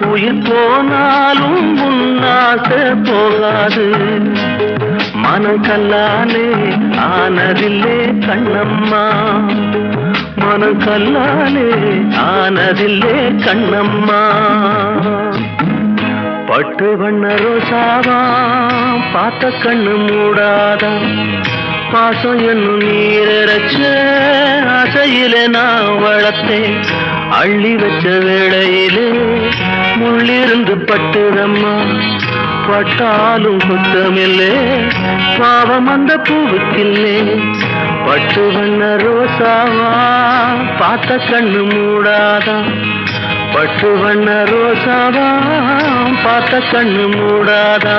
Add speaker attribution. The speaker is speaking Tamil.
Speaker 1: உயிர் போனாலும் உன்னாசை போகாது மனம் கல்லாலே ஆனதில்லே கண்ணம்மா மனம் கல்லாலே ஆனதில்லே கண்ணம்மா பட்டு வண்ண ரோசாவா பார்த்த கண்ணு மூடாதா பாசம் என்னும் நீரச்ச ஆசையில நான் வளர்த்தேன் அள்ளி வச்ச வேளையிலே முள்ளிருந்து பட்டுதம்மா பட்டாலும் குத்தமில்லே பாவம் அந்த பூவுக்கில்லே பட்டு வண்ண ரோசாவா பார்த்த கண்ணு மூடாதா பட்டு வண்ண ரோசாவா பார்த்த கண்ணு மூடாதா